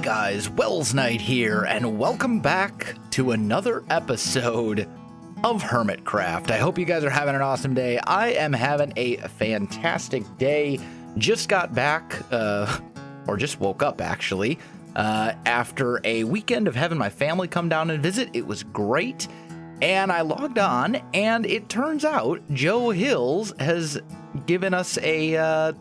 guys, Welsknight here, and welcome back to another episode of Hermitcraft. I hope you guys are having an awesome day. I am having a fantastic day. Just got back, or just woke up actually, after a weekend of having my family come down and visit. It was great, and I logged on, and it turns out Joe Hills has given us a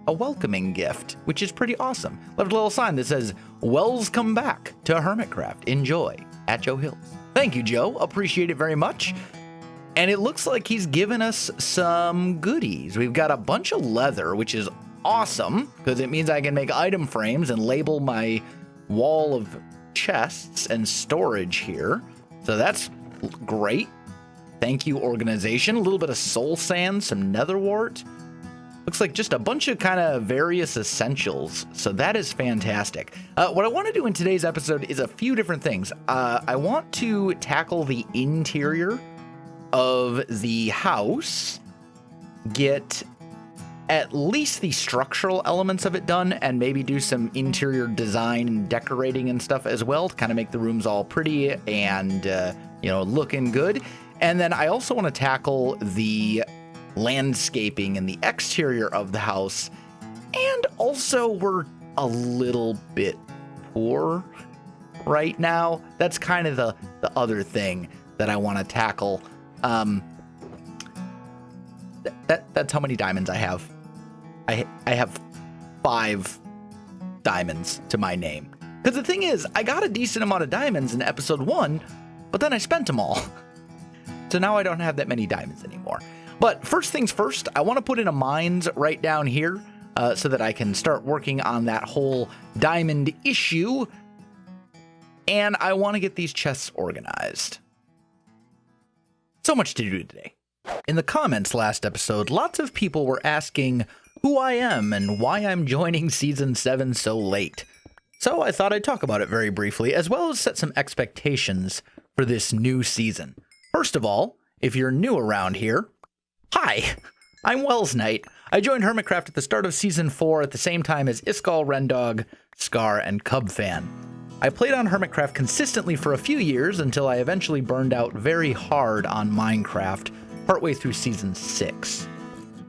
welcoming gift, which is pretty awesome. Left a little sign that says, "Wells come back to Hermitcraft. Enjoy at Joe Hills." Thank you, Joe. Appreciate it very much. And it looks like he's given us some goodies. We've got a bunch of leather, which is awesome because it means I can make item frames and label my wall of chests and storage here. So that's great. Thank you, organization. A little bit of soul sand, some netherwort. Looks like just a bunch of kind of various essentials, so that is fantastic. What I want to do in today's episode is a few different things. I want to tackle the interior of the house, get at least the structural elements of it done, and maybe do some interior design and decorating and stuff as well to kind of make the rooms all pretty and, looking good. And then I also want to tackle the landscaping and the exterior of the house, and also we're a little bit poor right now. That's kind of the other thing that I want to tackle. That's how many diamonds I have. I have 5 diamonds to my name, because the thing is, I got a decent amount of diamonds in episode 1, but then I spent them all, so now I don't have that many diamonds anymore. But first things first, I want to put in a mines right down here so that I can start working on that whole diamond issue. And I want to get these chests organized. So much to do today. In the comments last episode, lots of people were asking who I am and why I'm joining Season 7 so late. So I thought I'd talk about it very briefly, as well as set some expectations for this new season. First of all, if you're new around here, hi, I'm Welsknight. I joined Hermitcraft at the start of Season 4 at the same time as Iskall, Rendog, Scar, and Cubfan. I played on Hermitcraft consistently for a few years until I eventually burned out very hard on Minecraft partway through Season 6.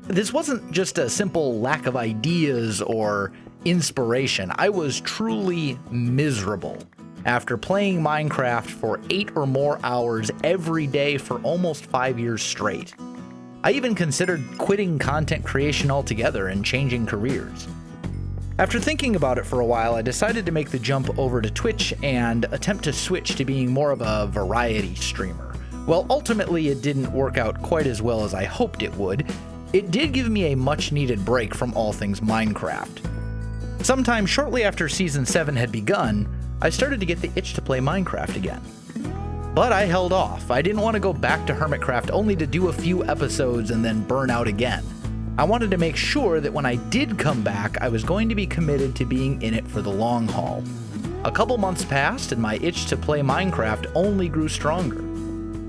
This wasn't just a simple lack of ideas or inspiration. I was truly miserable after playing Minecraft for 8 or more hours every day for almost 5 years straight. I even considered quitting content creation altogether and changing careers. After thinking about it for a while, I decided to make the jump over to Twitch and attempt to switch to being more of a variety streamer. Well, ultimately it didn't work out quite as well as I hoped it would. It did give me a much needed break from all things Minecraft. Sometime shortly after Season 7 had begun, I started to get the itch to play Minecraft again. But I held off. I didn't want to go back to Hermitcraft only to do a few episodes and then burn out again. I wanted to make sure that when I did come back, I was going to be committed to being in it for the long haul. A couple months passed and my itch to play Minecraft only grew stronger.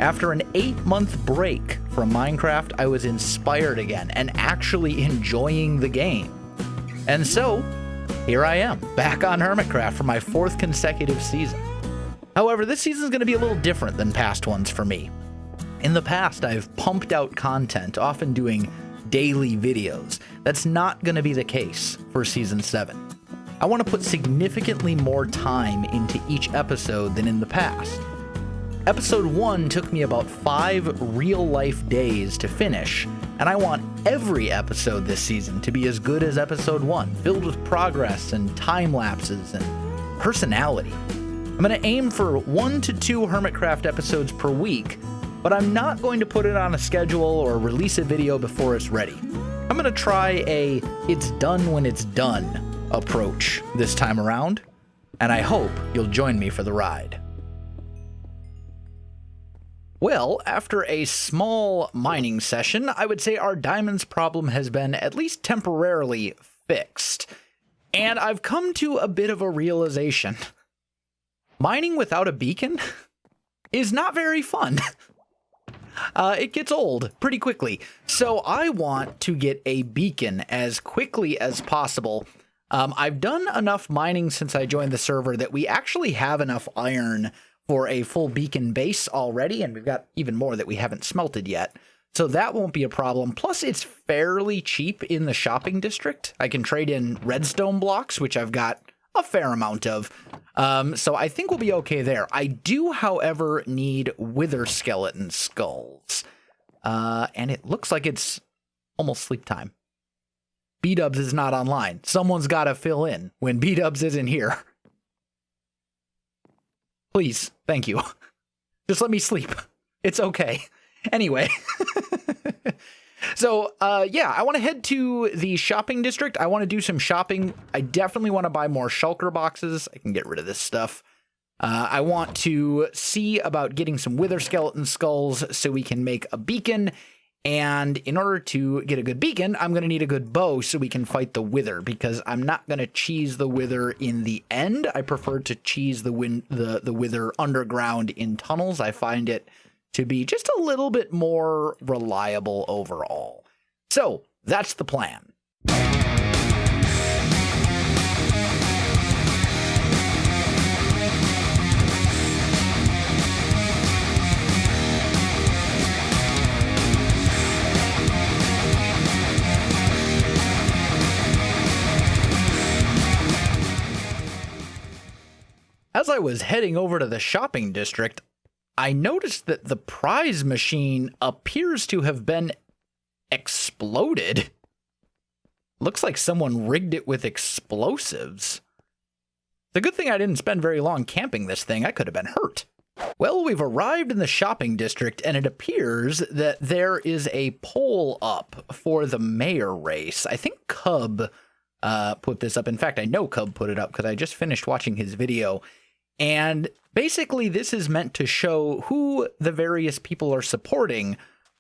After an 8-month break from Minecraft, I was inspired again and actually enjoying the game. And so, here I am, back on Hermitcraft for my 4th consecutive season. However, this season is going to be a little different than past ones for me. In the past, I've pumped out content, often doing daily videos. That's not going to be the case for Season 7. I want to put significantly more time into each episode than in the past. Episode 1 took me about 5 real-life days to finish, and I want every episode this season to be as good as Episode 1, filled with progress and time lapses and personality. I'm going to aim for 1 to 2 Hermitcraft episodes per week, but I'm not going to put it on a schedule or release a video before it's ready. I'm going to try a it's done when it's done approach this time around, and I hope you'll join me for the ride. Well, after a small mining session, I would say our diamonds problem has been at least temporarily fixed, and I've come to a bit of a realization. Mining without a beacon is not very fun. It gets old pretty quickly. So I want to get a beacon as quickly as possible. I've done enough mining since I joined the server that we actually have enough iron for a full beacon base already, and we've got even more that we haven't smelted yet. So that won't be a problem. Plus, it's fairly cheap in the shopping district. I can trade in redstone blocks, which I've got a fair amount of. So I think we'll be okay there. I do, however, need wither skeleton skulls. And it looks like it's almost sleep time. B-Dubs is not online. Someone's got to fill in when B-Dubs isn't here. Please, thank you. Just let me sleep. It's okay. Anyway. So, yeah, I want to head to the shopping district. I want to do some shopping. I definitely want to buy more shulker boxes. I can get rid of this stuff. I want to see about getting some wither skeleton skulls so we can make a beacon. And in order to get a good beacon, I'm going to need a good bow so we can fight the wither, because I'm not going to cheese the wither in the end. I prefer to cheese the wither underground in tunnels. I find it to be just a little bit more reliable overall. So that's the plan. As I was heading over to the shopping district, I noticed that the prize machine appears to have been exploded. Looks like someone rigged it with explosives. It's a good thing I didn't spend very long camping this thing. I could have been hurt. Well, we've arrived in the shopping district, and it appears that there is a poll up for the mayor race. I think Cub put this up. In fact, I know Cub put it up because I just finished watching his video. And basically, this is meant to show who the various people are supporting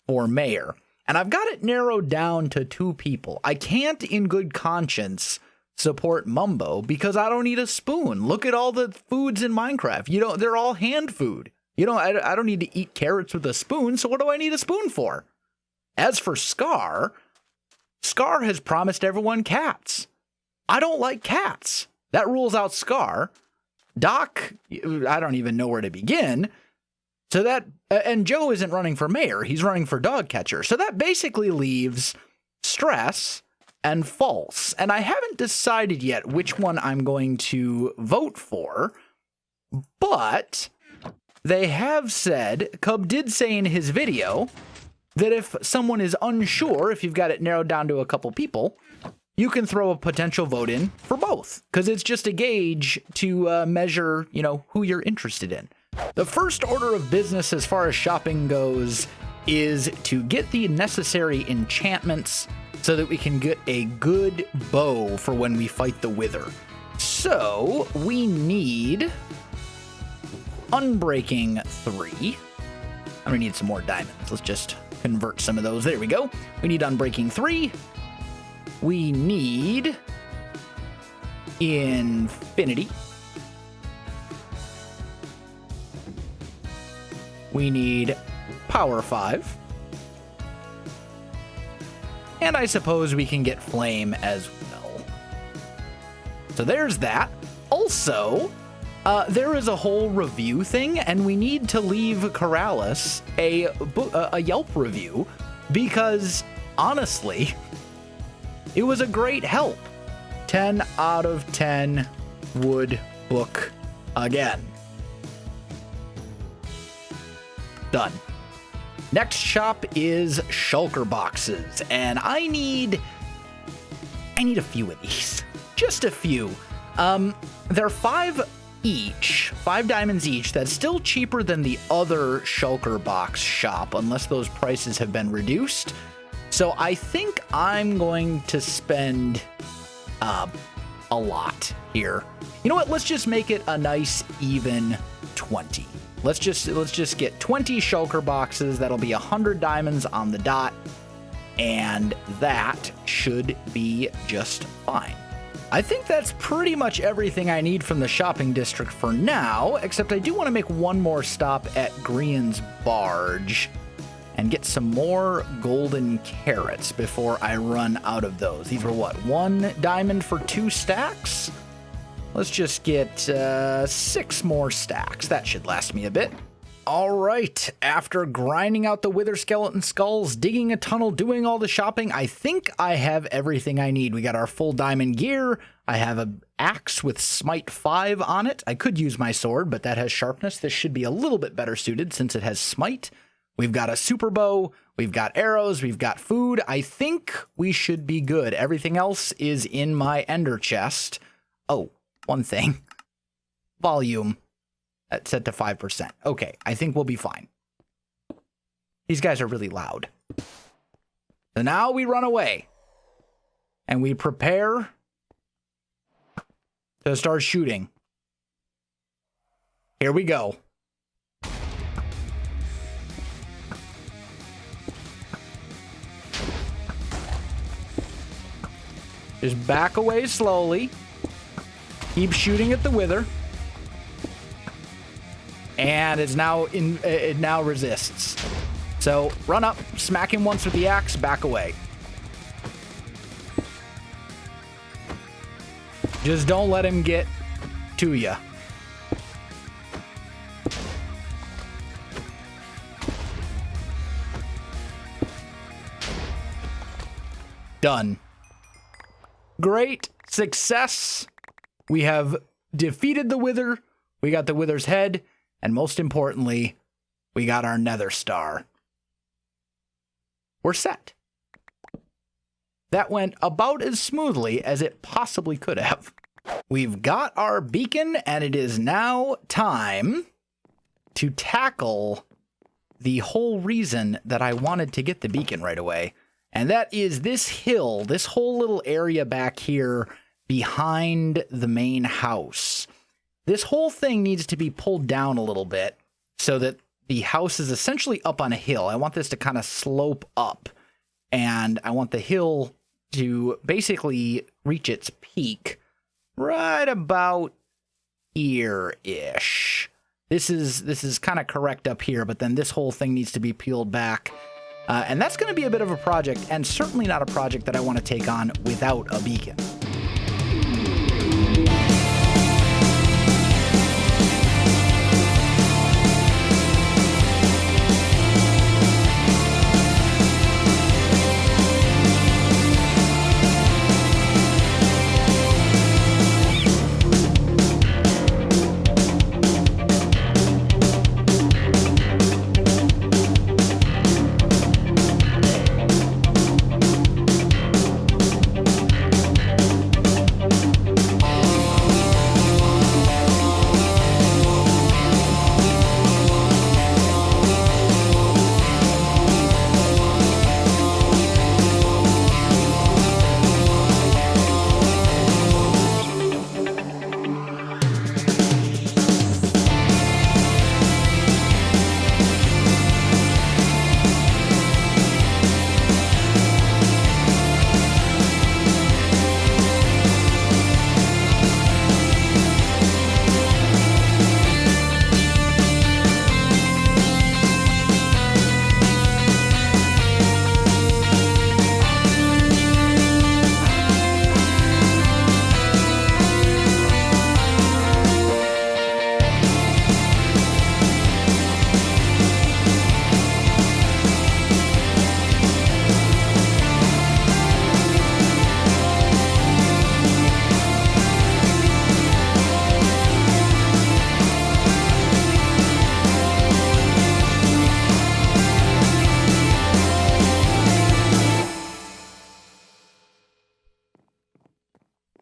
for mayor. And I've got it narrowed down to 2 people. I can't, in good conscience, support Mumbo because I don't need a spoon. Look at all the foods in Minecraft. They're all hand food. I don't need to eat carrots with a spoon, so what do I need a spoon for? As for Scar has promised everyone cats. I don't like cats. That rules out Scar. Doc, I don't even know where to begin. So that, and Joe isn't running for mayor, he's running for dog catcher. So that basically leaves Stress and False. And I haven't decided yet which one I'm going to vote for, but they have said, Cub did say in his video, that if someone is unsure, if you've got it narrowed down to a couple people, you can throw a potential vote in for both, because it's just a gauge to measure, who you're interested in. The first order of business as far as shopping goes is to get the necessary enchantments so that we can get a good bow for when we fight the wither. So we need Unbreaking 3. I'm gonna need some more diamonds. Let's just convert some of those. There we go. We need Unbreaking 3. We need Infinity. We need Power 5. And I suppose we can get Flame as well. So there's that. Also, there is a whole review thing, and we need to leave Corrales a Yelp review because, honestly, it was a great help. 10 out of 10 would book again. Done. Next shop is shulker boxes, and I need a few of these. Just a few. They're 5 each, 5 diamonds each. That's still cheaper than the other shulker box shop, unless those prices have been reduced. So I think I'm going to spend a lot here. You know what? Let's just make it a nice even 20. Let's just get 20 shulker boxes. That'll be 100 diamonds on the dot, and that should be just fine. I think that's pretty much everything I need from the shopping district for now, except I do want to make one more stop at Grian's Barge. and get some more golden carrots before I run out of those. These were what, 1 diamond for 2 stacks? Let's just get 6 more stacks. That should last me a bit. All right, after grinding out the wither skeleton skulls, digging a tunnel, doing all the shopping, I think I have everything I need. We got our full diamond gear. I have an axe with smite 5 on it. I could use my sword, but that has sharpness. This should be a little bit better suited since it has smite. We've got a super bow. We've got arrows. We've got food. I think we should be good. Everything else is in my ender chest. Oh, one thing. Volume. That's set to 5%. Okay, I think we'll be fine. These guys are really loud. So now we run away. And we prepare to start shooting. Here we go. Just back away slowly. Keep shooting at the wither. And it's now it now resists. So run up, smack him once with the axe, back away. Just don't let him get to you. Done. Great success. We have defeated the wither. We got the wither's head. And most importantly, we got our nether star. We're set. That went about as smoothly as it possibly could have. We've got our beacon, and it is now time to tackle the whole reason that I wanted to get the beacon right away. And that is this hill, this whole little area back here behind the main house. This whole thing needs to be pulled down a little bit so that the house is essentially up on a hill. I want this to kind of slope up, and I want the hill to basically reach its peak right about here-ish. This is kind of correct up here, but then this whole thing needs to be peeled back. And that's going to be a bit of a project, and certainly not a project that I want to take on without a beacon.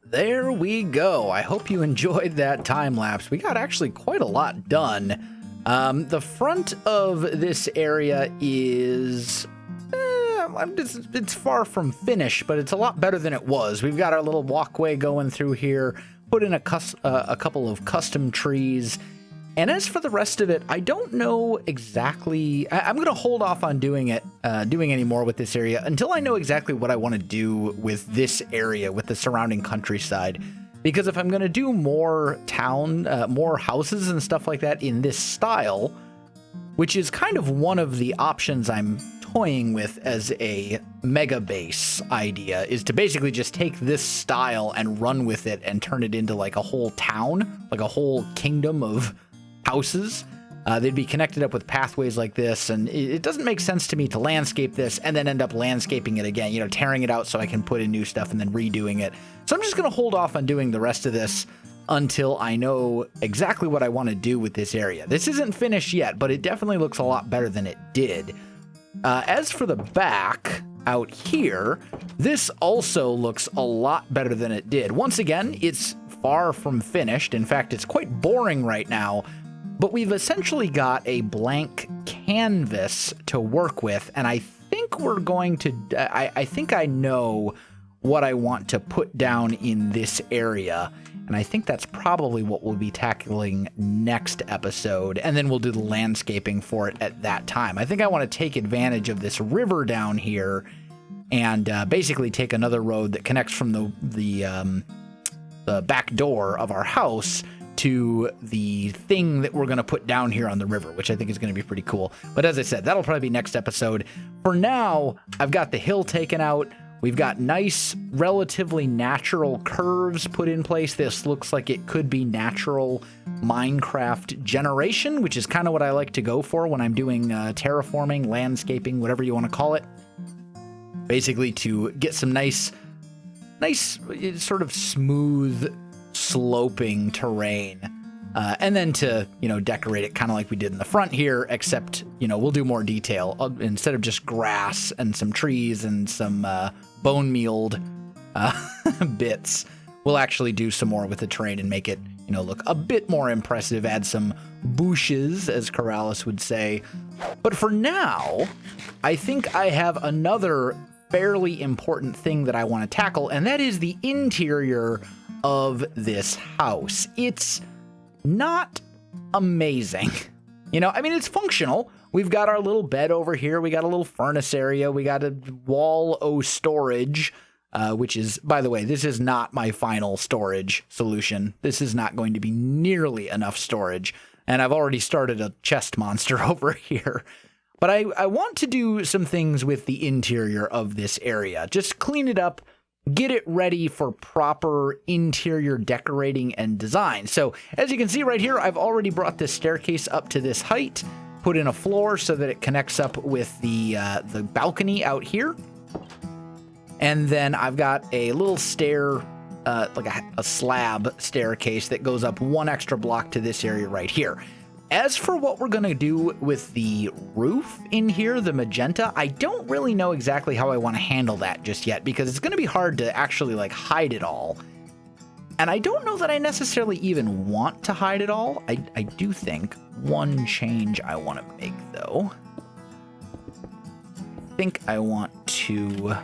There we go. I hope you enjoyed that time lapse. We got actually quite a lot done. The front of this area is it's far from finished, but it's a lot better than it was. We've got our little walkway going through here, put in a couple of custom trees. And as for the rest of it, I don't know exactly. I'm going to hold off on doing any more with this area until I know exactly what I want to do with this area, with the surrounding countryside. Because if I'm going to do more more houses and stuff like that in this style, which is kind of one of the options I'm toying with as a mega base idea, is to basically just take this style and run with it and turn it into like a whole town, like a whole kingdom of houses. They'd be connected up with pathways like this, and it doesn't make sense to me to landscape this and then end up landscaping it again, you know, tearing it out so I can put in new stuff and then redoing it. So I'm just going to hold off on doing the rest of this until I know exactly what I want to do with this area. This isn't finished yet, but it definitely looks a lot better than it did. As for the back out here, this also looks a lot better than it did. Once again, it's far from finished. In fact, it's quite boring right now, but we've essentially got a blank canvas to work with, and I think we're going to, I think I know what I want to put down in this area, and I think that's probably what we'll be tackling next episode, and then we'll do the landscaping for it at that time. I think I want to take advantage of this river down here and basically take another road that connects from the back door of our house to the thing that we're going to put down here on the river, which I think is going to be pretty cool. But as I said, that'll probably be next episode. For now, I've got the hill taken out. We've got nice, relatively natural curves put in place. This looks like it could be natural Minecraft generation, which is kind of what I like to go for when I'm doing terraforming, landscaping, whatever you want to call it. Basically to get some nice sort of smooth sloping terrain, and then to, you know, decorate it kind of like we did in the front here, except, you know, we'll do more detail. Instead of just grass and some trees and some bone mealed bits, we'll actually do some more with the terrain and make it, you know, look a bit more impressive, add some bushes, as Corrales would say. But for now, I think I have another fairly important thing that I want to tackle, and that is the interior of this house. It's not amazing. You know, I mean, it's functional. We've got our little bed over here. We got a little furnace area. We got a wall o storage, which is, by the way, this is not my final storage solution. This is not going to be nearly enough storage. And I've already started a chest monster over here. But I want to do some things with the interior of this area. Just clean it up, get it ready for proper interior decorating and design. So as you can see right here, I've already brought this staircase up to this height, put in a floor so that it connects up with the balcony out here. And then I've got a little stair, like a slab staircase that goes up one extra block to this area right here. As for what we're going to do with the roof in here, the magenta, I don't really know exactly how I want to handle that just yet, because it's going to be hard to actually like hide it all. And I don't know that I necessarily even want to hide it all. I do think one change I want to make, though. I think I want to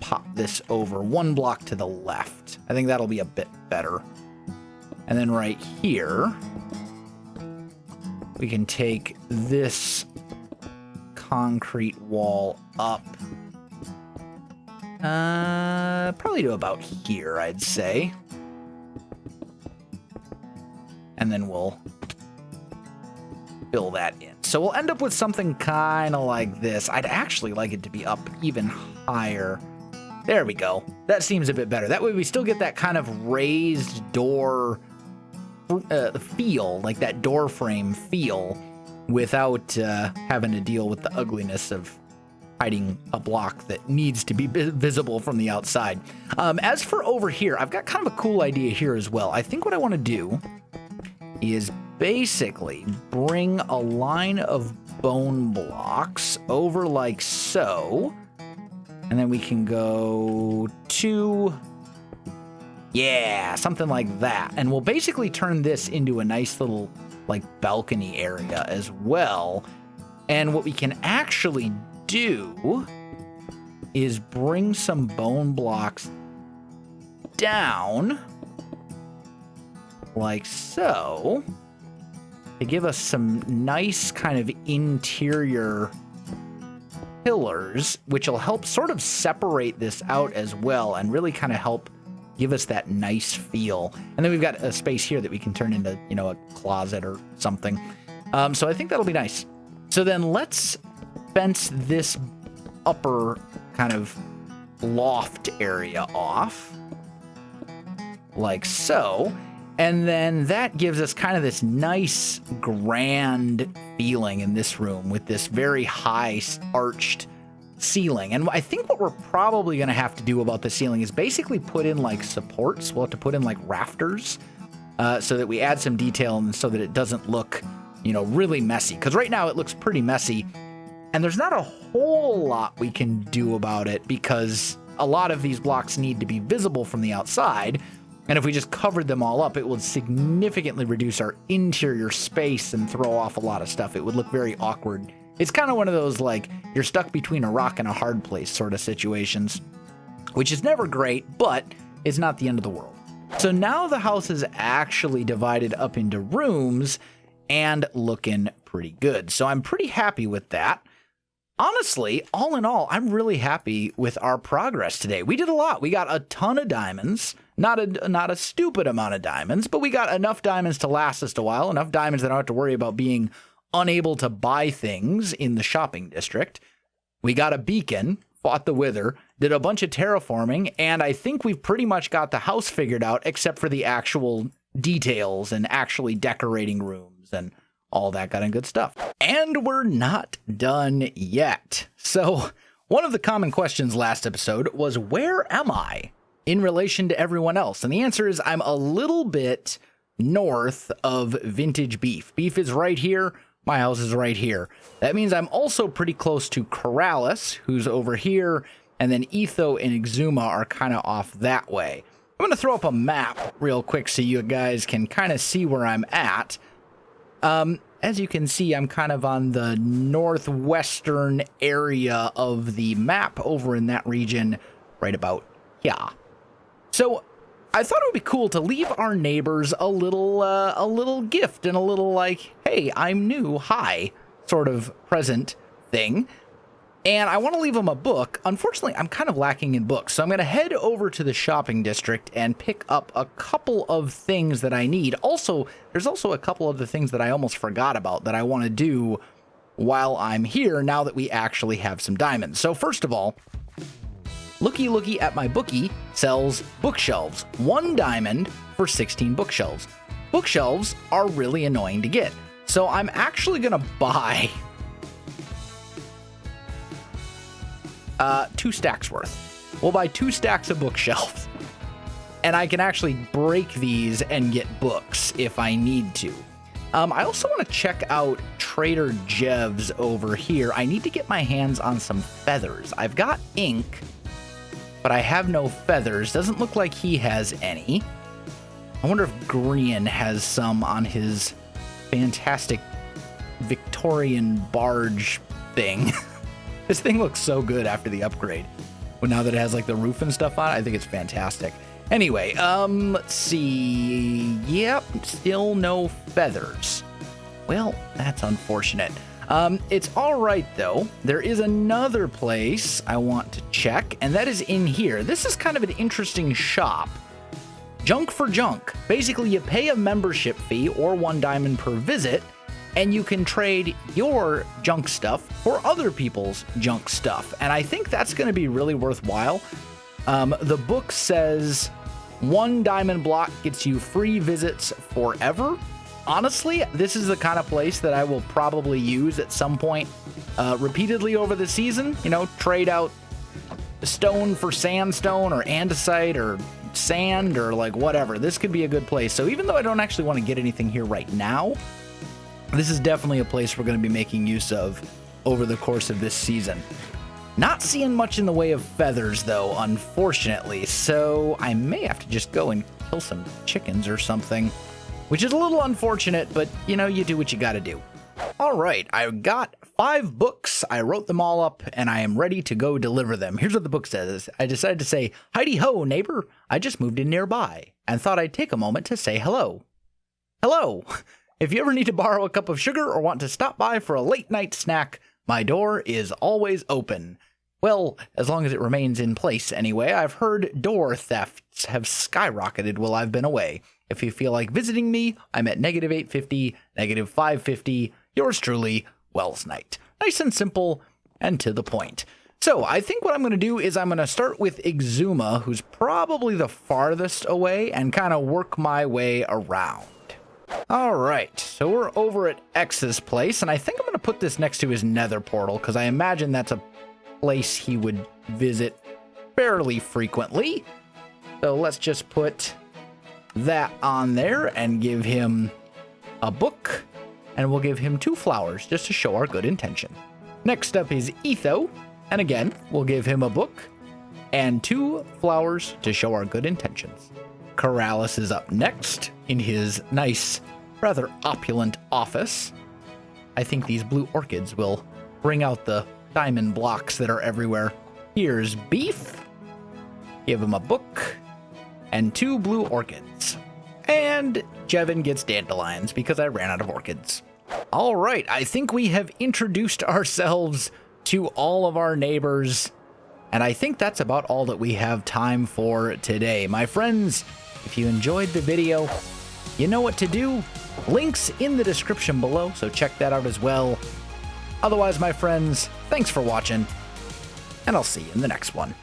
pop this over one block to the left. I think that'll be a bit better. And then right here, we can take this concrete wall up. Probably to about here, I'd say. And then we'll fill that in. So we'll end up with something kind of like this. I'd actually like it to be up even higher. There we go. That seems a bit better. That way we still get that kind of raised door feel, like that door frame feel, without having to deal with the ugliness of hiding a block that needs to be visible from the outside. As for over here, I've got kind of a cool idea here as well. I think what I want to do is basically bring a line of bone blocks over like so, and then we can go to, yeah, something like that. And we'll basically turn this into a nice little like balcony area as well. And what we can actually do is bring some bone blocks down like so to give us some nice kind of interior pillars, which will help sort of separate this out as well and really kind of help give us that nice feel. And then we've got a space here that we can turn into, you know, a closet or something. So I think that'll be nice. So then let's fence this upper kind of loft area off like so. And then that gives us kind of this nice grand feeling in this room with this very high arched ceiling. And I think what we're probably going to have to do about the ceiling is basically put in like supports. We'll have to put in like rafters so that we add some detail and so that it doesn't look, really messy. Because right now it looks pretty messy and there's not a whole lot we can do about it because a lot of these blocks need to be visible from the outside. And if we just covered them all up, it would significantly reduce our interior space and throw off a lot of stuff. It would look very awkward. It's kind of one of those, like, you're stuck between a rock and a hard place sort of situations, which is never great, but it's not the end of the world. So now the house is actually divided up into rooms and looking pretty good. So I'm pretty happy with that. Honestly, all in all, I'm really happy with our progress today. We did a lot. We got a ton of diamonds, not a stupid amount of diamonds, but we got enough diamonds to last us a while, enough diamonds that I don't have to worry about being unable to buy things in the shopping district. We got a beacon, fought the wither, did a bunch of terraforming, and I think we've pretty much got the house figured out except for the actual details and actually decorating rooms and all that kind of good stuff. And we're not done yet. So one of the common questions last episode was, where am I in relation to everyone else? And the answer is I'm a little bit north of Vintage Beef. Beef is right here. My house is right here. That means I'm also pretty close to Corrales, who's over here, and then Etho and Exuma are kind of off that way. I'm going to throw up a map real quick so you guys can kind of see where I'm at. As you can see, I'm kind of on the northwestern area of the map over in that region right about here. So I thought it would be cool to leave our neighbors a little gift and a little like, hey, I'm new, hi, sort of present thing. And I want to leave them a book. Unfortunately, I'm kind of lacking in books. So I'm going to head over to the shopping district and pick up a couple of things that I need. Also, there's also a couple of the things that I almost forgot about that I want to do while I'm here now that we actually have some diamonds. So first of all, looky at my bookie sells bookshelves. 1 diamond for 16 bookshelves. Bookshelves are really annoying to get. So I'm actually going to buy 2 stacks worth. We'll buy 2 stacks of bookshelves. And I can actually break these and get books if I need to. I also want to check out Trader Jev's over here. I need to get my hands on some feathers. I've got ink, but I have no feathers. Doesn't look like he has any. I wonder if Grian has some on his fantastic Victorian barge thing. This thing looks so good after the upgrade. But now that it has like the roof and stuff on it, I think it's fantastic. Anyway, let's see. Yep, still no feathers. Well, that's unfortunate. It's all right, though. There is another place I want to check, and that is in here. This is kind of an interesting shop. Junk for junk. Basically, you pay a membership fee or 1 diamond per visit, and you can trade your junk stuff for other people's junk stuff. And I think that's going to be really worthwhile. The book says 1 diamond block gets you free visits forever. Honestly, this is the kind of place that I will probably use at some point repeatedly over the season. Trade out stone for sandstone or andesite or sand or like whatever. This could be a good place. So even though I don't actually want to get anything here right now, this is definitely a place we're going to be making use of over the course of this season. Not seeing much in the way of feathers, though, unfortunately, so I may have to just go and kill some chickens or something, which is a little unfortunate, but, you do what you gotta do. All right, I got 5 books. I wrote them all up, and I am ready to go deliver them. Here's what the book says. I decided to say, "Heidi-ho, neighbor. I just moved in nearby, and thought I'd take a moment to say hello." Hello. If you ever need to borrow a cup of sugar or want to stop by for a late night snack, my door is always open. Well, as long as it remains in place anyway. I've heard door thefts have skyrocketed while I've been away. If you feel like visiting me, I'm at -850, -550. yours truly, Welsknight. Nice and simple and to the point. So I think what I'm going to do is I'm going to start with Exuma, who's probably the farthest away, and kind of work my way around. All right, so we're over at X's place, and I think I'm going to put this next to his nether portal, because I imagine that's a place he would visit fairly frequently. So let's just put that on there and give him a book, and we'll give him 2 flowers just to show our good intention. Next up is Etho, and again, we'll give him a book and 2 flowers to show our good intentions. Corrales is up next in his nice, rather opulent office. I think these blue orchids will bring out the diamond blocks that are everywhere. Here's Beef. Give him a book and 2 blue orchids. And Jevin gets dandelions because I ran out of orchids. All right, I think we have introduced ourselves to all of our neighbors, and I think that's about all that we have time for today. My friends, if you enjoyed the video, you know what to do. Links in the description below, so check that out as well. Otherwise, my friends, thanks for watching, and I'll see you in the next one.